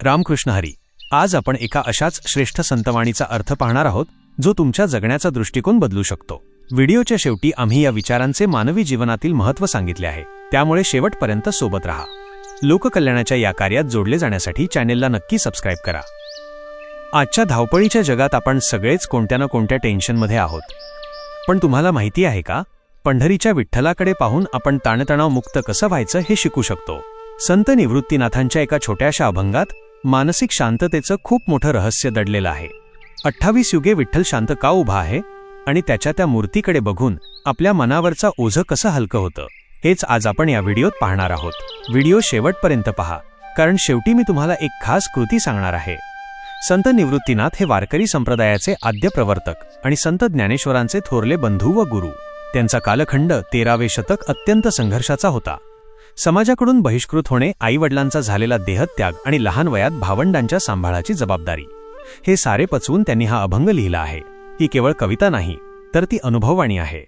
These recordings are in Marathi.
रामकृष्ण हरी. आज आपण एका अशाच श्रेष्ठ संतवाणीचा अर्थ पाहणार आहोत जो तुमच्या जगण्याचा दृष्टिकोन बदलू शकतो. व्हिडिओच्या शेवटी आम्ही या विचारांचे मानवी जीवनातील महत्त्व सांगितले आहे, त्यामुळे शेवटपर्यंत सोबत राहा. लोककल्याणाच्या या कार्यात जोडले जाण्यासाठी चॅनेलला नक्की सबस्क्राइब करा. आजच्या धावपळीच्या जगात आपण सगळेच कोणत्या ना कोणत्या टेन्शनमध्ये आहोत. पण तुम्हाला माहिती आहे का, पंढरीच्या विठ्ठलाकडे पाहून आपण ताणतणाव मुक्त कसं व्हायचं हे शिकू शकतो. संत निवृत्तीनाथांच्या एका छोट्याशा अभंगात मानसिक शांततेचं खूप मोठं रहस्य दडलेलं आहे. 28 युगे विठ्ठल शांत का उभा आहे आणि त्याच्या त्या मूर्तीकडे बघून आपल्या मनावरचा ओझं कसं हलकं होतं, हेच आज आपण या व्हिडिओत पाहणार आहोत. व्हिडिओ शेवटपर्यंत पहा, कारण शेवटी मी तुम्हाला एक खास कृती सांगणार आहे. संत निवृत्तीनाथ हे वारकरी संप्रदायाचे आद्य प्रवर्तक आणि संत ज्ञानेश्वरांचे थोरले बंधू व गुरु. त्यांचा कालखंड 13वे शतक अत्यंत संघर्षाचा होता. समाजाकडून बहिष्कृत होणे, आईवडिलांचा झालेला देहत्याग आणि लहान वयात भावंडांच्या सांभाळाची जबाबदारी, हे सारे पचवून त्यांनी हा अभंग लिहिला आहे. ही केवळ कविता नाही, तर ती अनुभववाणी आहे.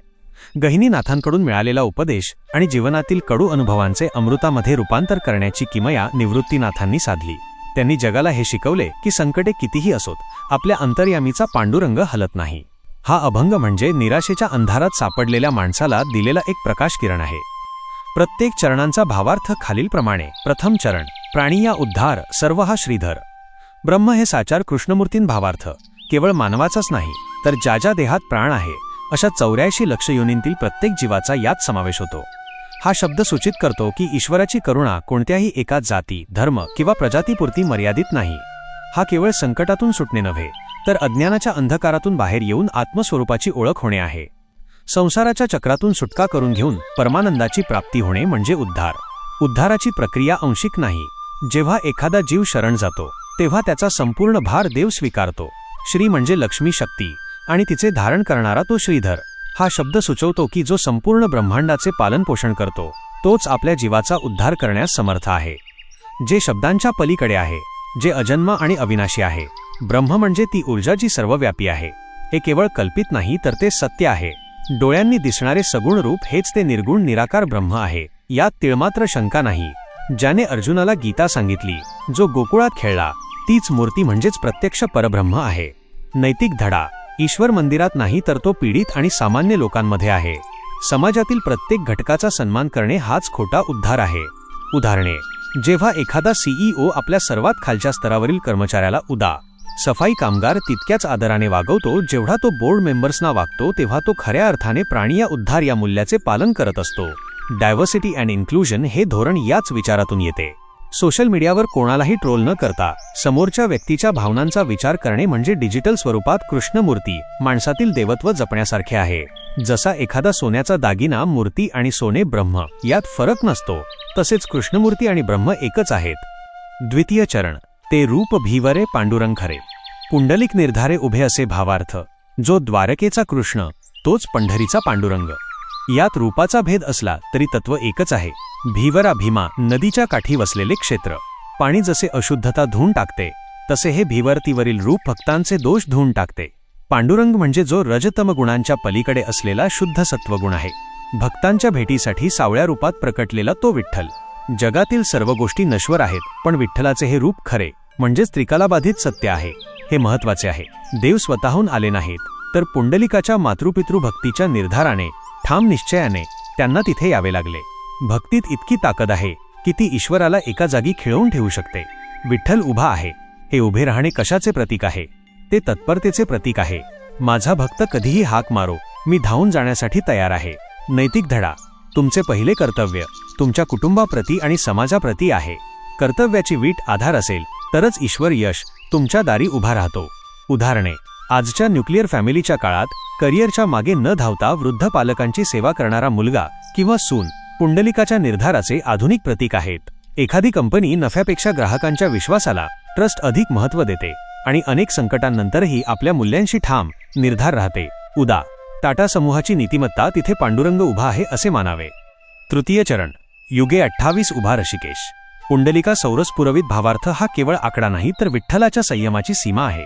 गहिनीनाथांकडून मिळालेला उपदेश आणि जीवनातील कडू अनुभवांचे अमृतामध्ये रूपांतर करण्याची किमया निवृत्तीनाथांनी साधली. त्यांनी जगाला हे शिकवले की संकटे कितीही असोत, आपल्या अंतर्यामीचा पांडुरंग हलत नाही. हा अभंग म्हणजे निराशेच्या अंधारात सापडलेल्या माणसाला दिलेला एक प्रकाश किरण आहे. प्रत्येक चरणांचा भावार्थ खालीलप्रमाणे. प्रथम चरण, प्राणिया उद्धार, सर्व हा श्रीधर. ब्रह्म हे साचार कृष्णमूर्तीं भावार्थ, केवळ मानवाचाच नाही तर ज्या ज्या देहात प्राण आहे अशा 84 लक्ष योनींतील प्रत्येक जीवाचा यात समावेश होतो. हा शब्द सूचित करतो की ईश्वराची करुणा कोणत्याही एका जाती, धर्म किंवा प्रजातीपुरती मर्यादित नाही. हा केवळ संकटातून सुटणे नव्हे, तर अज्ञानाच्या अंधकारातून बाहेर येऊन आत्मस्वरूपाची ओळख होणे आहे. संसाराच्या चक्रातून सुटका करून घेऊन परमानंदाची प्राप्ती होणे म्हणजे उद्धार. उद्धाराची प्रक्रिया अंशिक नाही. जेव्हा एखादा जीव शरण जातो तेव्हा त्याचा संपूर्ण भार देव स्वीकारतो. श्री म्हणजे लक्ष्मी शक्ती आणि तिचे धारण करणारा तो श्रीधर. हा शब्द सुचवतो की जो संपूर्ण ब्रह्मांडाचे पालनपोषण करतो तोच आपल्या जीवाचा उद्धार करण्यास समर्थ आहे. जे शब्दांच्या पलीकडे आहे, जे अजन्म आणि अविनाशी आहे. ब्रह्म म्हणजे ती ऊर्जा जी सर्वव्यापी आहे. हे केवळ कल्पित नाही, तर ते सत्य आहे. डोळ्यांनी दिसणारे सगुण रूप हेच ते निर्गुण निराकार ब्रह्म आहे, यात तिळमात्र शंका नाही. ज्याने अर्जुनाला गीता सांगितली, जो गोकुळात खेळला, तीच मूर्ती म्हणजेच प्रत्यक्ष परब्रह्म आहे. नैतिक धडा, ईश्वर मंदिरात नाही तर तो पीडित आणि सामान्य लोकांमध्ये आहे. समाजातील प्रत्येक घटकाचा सन्मान करणे हाच खोटा उद्धार आहे. उदाहरणे, जेव्हा एखादा CEO आपल्या सर्वात खालच्या स्तरावरील कर्मचाऱ्याला उदा. सफाई कामगार तितक्याच आदराने वागवतो जेवढा तो बोर्ड मेंबर्सना वागतो, तेव्हा तो खऱ्या अर्थाने प्राणिया उद्धार या मूल्याचे पालन करत असतो. डायव्हर्सिटी अँड इन्क्लुजन हे धोरण याच विचारातून येते. सोशल मीडियावर कोणालाही ट्रोल न करता समोरच्या व्यक्तीच्या भावनांचा विचार करणे म्हणजे डिजिटल स्वरूपात कृष्णमूर्ती, माणसातील देवत्व जपण्यासारखे आहे. जसा एखादा सोन्याचा दागिना, मूर्ती आणि सोने ब्रह्म यात फरक नसतो, तसेच कृष्णमूर्ती आणि ब्रह्म एकच आहेत. द्वितीय चरण, ते रूप भीवरे पांडुरंग खरे. पुंडलिक निर्धारे उभे असे भावार्थ, जो द्वारकेचा कृष्ण तोच पंढरीचा पांडुरंग. यात रूपाचा भेद असला तरी तत्व एकच आहे. भीवरा, भीमा, नदीच्या काठी वसलेले क्षेत्र. पाणी जसे अशुद्धता धुवून टाकते, तसे हे भीवरतीवरील रूप भक्तांचे दोष धुवून टाकते. पांडुरंग म्हणजे जो रजतम गुणांच्या पलीकडे असलेला शुद्ध सत्वगुण आहे. भक्तांच्या भेटीसाठी सावळ्या रूपात प्रकटलेला तो विठ्ठल. जगातील सर्व गोष्टी नश्वर आहेत, पण विठ्ठलाचे हे रूप खरे म्हणजेच त्रिकालाबाधित सत्य आहे. हे महत्वाचे आहे. देव स्वतःहून आले नाहीत, तर पुंडलिकाच्या मातृपितृ भक्तीच्या निर्धाराने, ठाम निश्चयाने त्यांना तिथे यावे लागले. भक्तीत इतकी ताकद आहे की ती ईश्वराला एका जागी खिळवून ठेवू शकते. विठ्ठल उभा आहे, हे उभे राहणे कशाचे प्रतीक आहे? ते तत्परतेचे प्रतीक आहे. माझा भक्त कधीही हाक मारो, मी धावून जाण्यासाठी तयार आहे. नैतिक धडा, तुमचे पहिले कर्तव्य तुमच्या कुटुंबाप्रती आणि समाजाप्रती आहे. कर्तव्याची वीट आधार असेल तरच ईश्वर यश तुमच्या दारी उभा राहतो. उदाहरणे, आजच्या न्यूक्लिअर फॅमिलीच्या काळात करिअरच्या मागे न धावता वृद्ध पालकांची सेवा करणारा मुलगा किंवा सून पुंडलिकाच्या निर्धाराचे आधुनिक प्रतीक आहेत. एखादी कंपनी नफ्यापेक्षा ग्राहकांच्या विश्वासाला, ट्रस्ट अधिक महत्त्व देते आणि अनेक संकटांनंतरही आपल्या मूल्यांशी ठाम निर्धार राहते. उदा. टाटा समूहाची नीतिमत्ता, तिथे पांडुरंग उभा आहे असे मानावे. तृतीय चरण, युगे 28 उभा ऋषिकेश. पुंडलिका सौरस पुरवित भावार्थ हा केवळ आकडा नाही, तर विठ्ठलाच्या संयमाची सीमा आहे.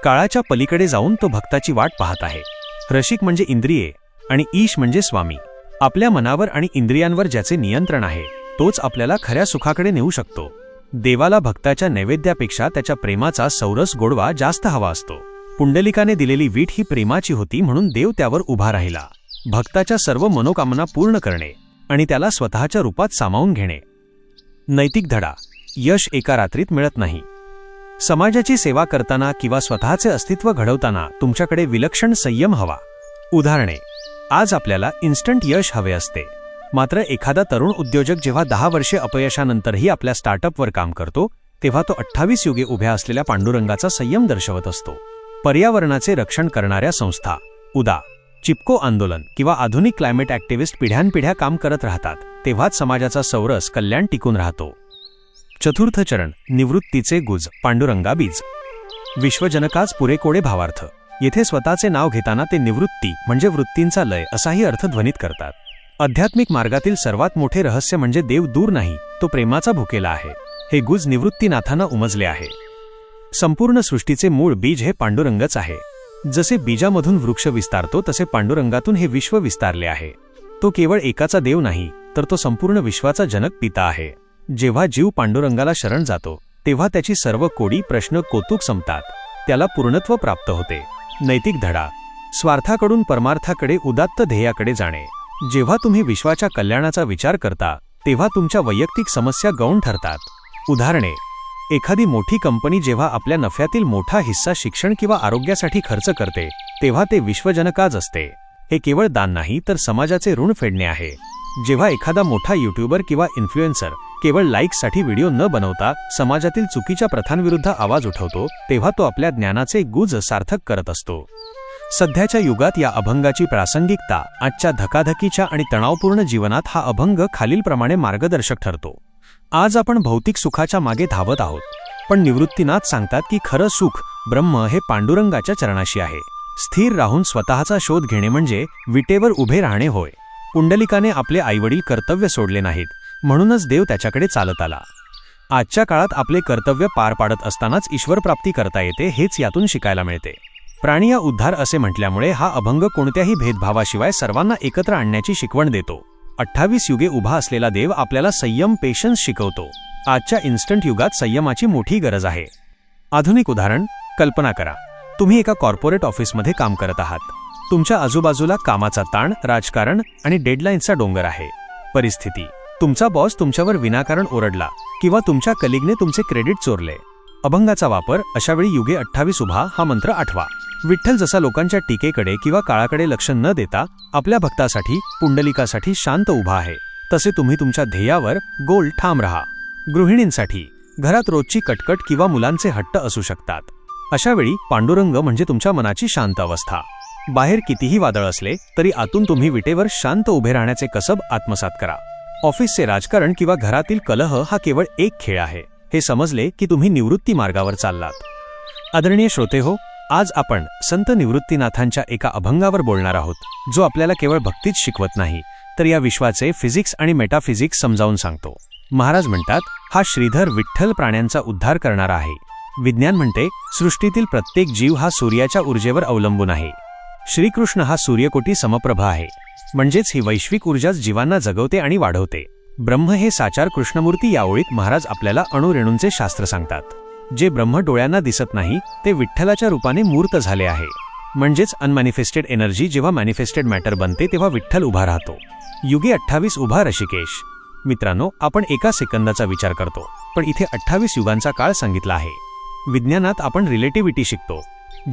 काळाच्या पलीकडे जाऊन तो भक्ताची वाट पाहत आहे. रसिक म्हणजे इंद्रिये आणि ईश म्हणजे स्वामी. आपल्या मनावर आणि इंद्रियांवर ज्याचे नियंत्रण आहे तोच आपल्याला खऱ्या सुखाकडे नेऊ शकतो. देवाला भक्ताच्या नैवेद्यापेक्षा त्याच्या प्रेमाचा सौरस गोडवा जास्त हवा असतो. पुंडलिकाने दिलेली वीट ही प्रेमाची होती, म्हणून देव त्यावर उभा राहिला. भक्ताच्या सर्व मनोकामना पूर्ण करणे आणि त्याला स्वतःच्या रूपात सामावून घेणे. नैतिक धडा. यश एका रात्रीत मिळत नाही. समाजाची सेवा करताना किंवा स्वतःचे अस्तित्व घडवताना तुमच्याकडे विलक्षण संयम हवा. उदाहरणे. आज आपल्याला इन्स्टंट यश हवे असते, मात्र एखादा तरुण उद्योजक जेव्हा 10 वर्षे अपयशानंतरही आपल्या स्टार्टअपवर काम करतो, तेव्हा तो 28 युगे उभ्या असलेल्या पांडुरंगाचा संयम दर्शवत असतो. पर्यावरणाचे रक्षण करणाऱ्या संस्था, उदा. चिपको आंदोलन किंवा आधुनिक क्लायमेट ॲक्टिव्हिस्ट पिढ्यानपिढ्या काम करत राहतात, तेव्हाच समाजाचा सौरस कल्याण टिकून राहतो. चतुर्थ चरण. निवृत्तीचे गुज, पांडुरंगा बीज. विश्वजनकाच पुरेकोडे भावार्थ. येथे स्वतःचे नाव घेताना ते निवृत्ती म्हणजे वृत्तींचा लय असाही अर्थ ध्वनित करतात. आध्यात्मिक मार्गातील सर्वात मोठे रहस्य म्हणजे देव दूर नाही, तो प्रेमाचा भुकेला आहे. हे गुज निवृत्तीनाथानं उमजले आहे. संपूर्ण सृष्टीचे मूळ बीज हे पांडुरंगच आहे. जसे बीजामधून वृक्ष विस्तारतो, तसे पांडुरंगातून हे विश्व विस्तारले आहे. तो केवळ एकाचा देव नाही, तर तो संपूर्ण विश्वाचा जनक पिता आहे. जेव्हा जीव पांडुरंगाला शरण जातो, तेव्हा त्याची सर्व कोडी, प्रश्न, कौतुक संपतात. त्याला पूर्णत्व प्राप्त होते. नैतिक धडा. स्वार्थाकडून परमार्थाकडे, उदात्त ध्येयाकडे जाणे. जेव्हा तुम्ही विश्वाच्या कल्याणाचा विचार करता, तेव्हा तुमच्या वैयक्तिक समस्या गौण ठरतात. उदाहरणे. एखादी मोठी कंपनी जेव्हा आपल्या नफ्यातील मोठा हिस्सा शिक्षण किंवा आरोग्यासाठी खर्च करते, तेव्हा ते विश्वजनकाज असते. हे केवळ दान नाही, तर समाजाचे ऋण फेडणे आहे. जेव्हा एखादा मोठा यूट्यूबर किंवा इन्फ्लुएन्सर केवळ लाईक्ससाठी व्हिडिओ न बनवता समाजातील चुकीच्या प्रथांविरुद्ध आवाज उठवतो, तेव्हा तो आपल्या ज्ञानाचे गुज सार्थक करत असतो. सध्याच्या युगात या अभंगाची प्रासंगिकता. आजच्या धकाधकीच्या आणि तणावपूर्ण जीवनात हा अभंग खालीलप्रमाणे मार्गदर्शक ठरतो. आज आपण भौतिक सुखाच्या मागे धावत आहोत, पण निवृत्तीनाथ सांगतात की खरं सुख, ब्रह्म हे पांडुरंगाच्या चरणाशी आहे. स्थिर राहून स्वतःचा शोध घेणे म्हणजे विटेवर उभे राहणे होय. पुंडलिकाने आपले आईवडील कर्तव्य सोडले नाहीत, म्हणूनच देव त्याच्याकडे चालत आला. आजच्या काळात आपले कर्तव्य पार पाडत असतानाच ईश्वरप्राप्ती करता येते, हेच यातून शिकायला मिळते. प्राणिया उद्धार असे म्हटल्यामुळे हा अभंग कोणत्याही भेदभावाशिवाय सर्वांना एकत्र आणण्याची शिकवण देतो. 28 युगे उभा असलेला देव आपल्याला संयम, पेशन्स शिकवतो. आजच्या इन्स्टंट युगात संयमाची मोठी गरज आहे. आधुनिक उदाहरण. कल्पना करा, तुम्ही एका कॉर्पोरेट ऑफिसमध्ये काम करत आहात. तुमच्या आजूबाजूला कामाचा ताण, राजकारण आणि डेडलाईन्सचा डोंगर आहे. परिस्थिती. तुमचा बॉस तुमच्यावर विनाकारण ओरडला किंवा तुमच्या कलिगने तुमचे क्रेडिट चोरले. अभंगाचा वापर. अशावेळी युगे 28 उभा हा मंत्र आठवा. विठ्ठल जसा लोकांच्या टीकेकडे किंवा काळाकडे लक्ष न देता आपल्या भक्तासाठी, पुंडलिकासाठी शांत उभा आहे, तसे तुम्ही तुमच्या ध्येयावर गोल ठाम राहा. गृहिणींसाठी. घरात रोजची कटकट किंवा मुलांचे हट्ट असू शकतात. अशावेळी पांडुरंग म्हणजे तुमच्या मनाची शांत अवस्था. बाहेर कितीही वादळ असले तरी आतून तुम्ही विटेवर शांत उभे राहण्याचे कसब आत्मसात करा. ऑफिसचे राजकारण किंवा घरातील कलह हा केवळ एक खेळ आहे, हे समजले की तुम्ही निवृत्ती मार्गावर चाललात. आदरणीय श्रोते हो, आज आपण संत निवृत्तीनाथांच्या एका अभंगावर बोलणार आहोत, जो आपल्याला केवळ भक्तीच शिकवत नाही, तर या विश्वाचे फिजिक्स आणि मेटाफिजिक्स समजावून सांगतो. महाराज म्हणतात, हा श्रीधर विठ्ठल प्राण्यांचा उद्धार करणारा आहे. विज्ञान म्हणते, सृष्टीतील प्रत्येक जीव हा सूर्याच्या ऊर्जेवर अवलंबून आहे. श्रीकृष्ण हा सूर्यकोटी समप्रभ आहे, म्हणजेच ही वैश्विक ऊर्जाच जीवांना जगवते आणि वाढवते. ब्रह्म हे साचार कृष्णमूर्ती. या ओळीत महाराज आपल्याला अणुरेणूंचे शास्त्र सांगतात. जे ब्रह्म डोळ्यांना दिसत नाही, ते विठ्ठलाच्या रूपाने मूर्त झाले आहे. म्हणजेच अनमॅनिफेस्टेड एनर्जी जेव्हा मॅनिफेस्टेड मॅटर बनते, तेव्हा विठ्ठल उभा राहतो. युगे 28 उभा ऋषिकेश. मित्रांनो, आपण एका सेकंदाचा विचार करतो, पण इथे 28 युगांचा काळ सांगितला आहे. विज्ञानात आपण रिलेटिव्हिटी शिकतो.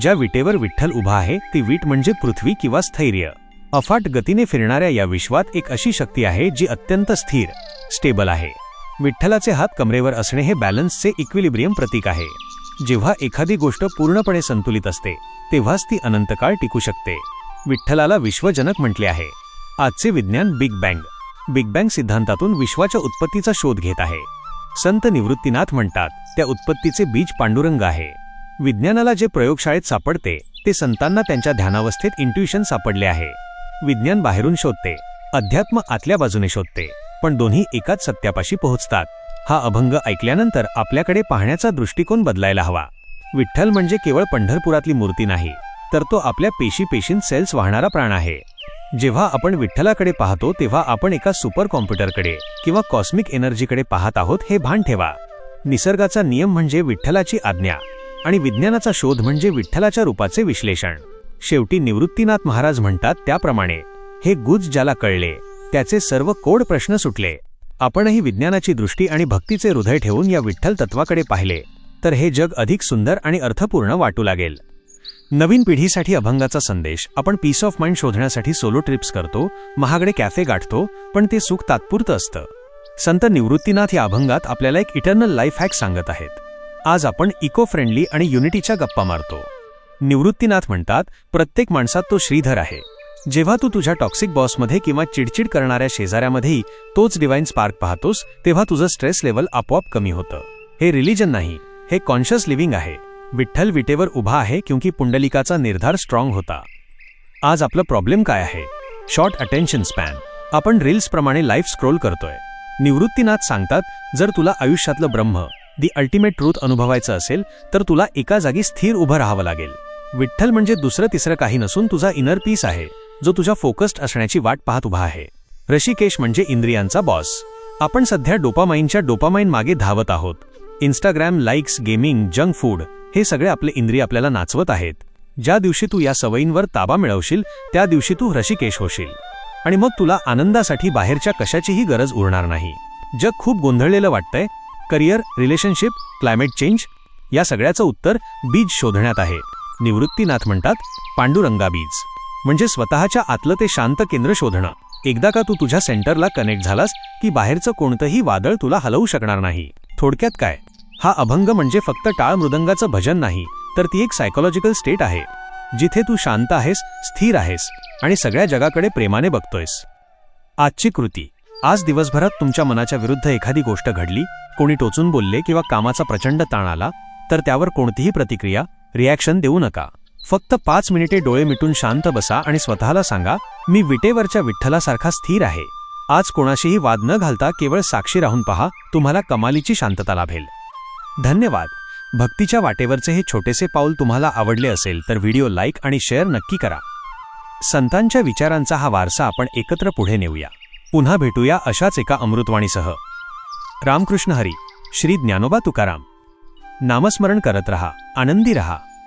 ज्या विटेवर विठ्ठल उभा आहे, ती वीट म्हणजे पृथ्वी किंवा स्थैर्य. अफाट गतीने फिरणाऱ्या या विश्वात एक अशी शक्ती आहे जी अत्यंत स्थिर, स्टेबल आहे. विठ्ठलाचे हात कमरेवर असणे हे बॅलन्सचे, इक्विलिब्रियम प्रतीक आहे. जेव्हा एखादी गोष्ट पूर्णपणे संतुलित असते, तेव्हाच ती अनंतकाळ टिकू शकते. विठ्ठलाला विश्वजनक म्हटले आहे. आजचे विज्ञान बिग बँग सिद्धांतातून विश्वाच्या उत्पत्तीचा शोध घेत आहे. संत निवृत्तीनाथ म्हणतात, त्या उत्पत्तीचे बीज पांडुरंग आहे. विज्ञानाला जे प्रयोगशाळेत सापडते, ते संतांना त्यांच्या ध्यानावस्थेत इंट्युइशन सापडले आहे. विज्ञान बाहेरून शोधते, अध्यात्म आतल्या बाजूने शोधते, पण दोन्ही एकाच सत्यापाशी पोहोचतात. हा अभंग ऐकल्यानंतर आपल्याकडे पाहण्याचा दृष्टिकोन बदलायला हवा. विठ्ठल म्हणजे केवळ पंढरपुरातली मूर्ती नाही, तर तो आपल्या पेशींत सेल्स वाहणारा प्राण आहे. जेव्हा आपण विठ्ठलाकडे पाहतो, तेव्हा आपण एका सुपर कॉम्प्युटरकडे किंवा कॉस्मिक एनर्जीकडे पाहत आहोत, हे भान ठेवा. निसर्गाचा नियम म्हणजे विठ्ठलाची आज्ञा आणि विज्ञानाचा शोध म्हणजे विठ्ठलाच्या रूपाचे विश्लेषण. शेवटी निवृत्तीनाथ महाराज म्हणतात त्याप्रमाणे, हे गुज ज्याला कळले त्याचे सर्व कोड प्रश्न सुटले. आपणही विज्ञानाची दृष्टी आणि भक्तीचे हृदय ठेवून या विठ्ठल तत्वाकडे पाहिले तर हे जग अधिक सुंदर आणि अर्थपूर्ण वाटू लागेल. नवीन पिढीसाठी अभंगाचा संदेश. आपण पीस ऑफ माइंड शोधण्यासाठी सोलो ट्रिप्स करतो, महागडे कॅफे गाठतो, पण ते सुख तात्पुरतं असतं. संत निवृत्तीनाथ या अभंगात आपल्याला एक इटर्नल लाईफ हॅक सांगत आहेत. आज आपण इको फ्रेंडली आणि युनिटीच्या गप्पा मारतो. निवृत्तीनाथ म्हणतात, प्रत्येक माणसात तो श्रीधर आहे. जेव्हा तू तुझ्या टॉक्सिक बॉसमध्ये किंवा चिडचिड करणाऱ्या शेजाऱ्यामध्येही तोच डिवाइन स्पार्क पाहतोस, तेव्हा तुझं स्ट्रेस लेवल आपोआप कमी होतं. हे रिलिजन नाही, हे कॉन्शियस लिव्हिंग आहे. विठ्ठल विटेवर उभा आहे क्योंकि पुंडलिकाचा निर्धार स्ट्रॉंग होता. आज आपलं प्रॉब्लेम काय आहे? Short attention span. आपण रील्सप्रमाणे लाईफ स्क्रोल करतोय. निवृत्तीनाथ सांगतात, जर तुला आयुष्यातलं ब्रह्म, दी अल्टिमेट ट्रूथ अनुभवायचं असेल तर तुला एका जागी स्थिर उभं राहावं लागेल. विठ्ठल म्हणजे दुसरं तिसरं काही नसून तुझा इनर पीस आहे, जो तुझ्या फोकस्ड असण्याची वाट पाहत उभा आहे. ऋषिकेश म्हणजे इंद्रियांचा बॉस. आपण सध्या डोपामाइन मागे धावत आहोत. Instagram, likes, gaming, junk food हे सगळे आपले इंद्रिय आपल्याला नाचवत आहेत. ज्या दिवशी तू या सवयींवर ताबा मिळवशील त्या दिवशी तू ऋषिकेश होशील आणि मग तुला आनंदासाठी बाहेरच्या कशाचीही गरज उरणार नाही. जग खूप गोंधळलेलं वाटतंय. करिअर, रिलेशनशिप, क्लायमेट चेंज या सगळ्याचं उत्तर बीज शोधण्यात आहे. निवृत्तीनाथ म्हणतात, पांडुरंगा बीज म्हणजे स्वतःच्या आतलं ते शांत केंद्र शोधणं. एकदा का तू तुझ्या सेंटरला कनेक्ट झालास की बाहेरचं कोणतंही वादळ तुला हलवू शकणार नाही. थोडक्यात काय, हा अभंग म्हणजे फक्त टाळ मृदंगाचं भजन नाही, तर ती एक सायकोलॉजिकल स्टेट आहे जिथे तू शांत आहेस, स्थिर आहेस आणि सगळ्या जगाकडे प्रेमाने बघतोयस. आजची कृती. आज दिवसभरात तुमच्या मनाच्या विरुद्ध एखादी गोष्ट घडली, कोणी टोचून बोलले किंवा कामाचा प्रचंड ताण आला, तर त्यावर कोणतीही प्रतिक्रिया, रिॲक्शन देऊ नका. फक्त 5 मिनिटे डोळे मिटून शांत बसा आणि स्वतःला सांगा, मी विटेवरच्या विठ्ठलासारखा स्थिर आहे. आज कोणाशीही वाद न घालता केवळ साक्षी राहून पहा, तुम्हाला कमालीची शांतता लाभेल. धन्यवाद. भक्तीच्या वाटेवरचे हे छोटेसे पाऊल तुम्हाला आवडले असेल तर व्हिडिओ लाईक आणि शेअर नक्की करा. संतांच्या विचारांचा हा वारसा आपण एकत्र पुढे नेऊया. पुन्हा भेटूया अशाच एका अमृतवाणीसह. रामकृष्ण हरी. श्री ज्ञानोबा तुकाराम. नामस्मरण करत रहा, आनंदी रहा.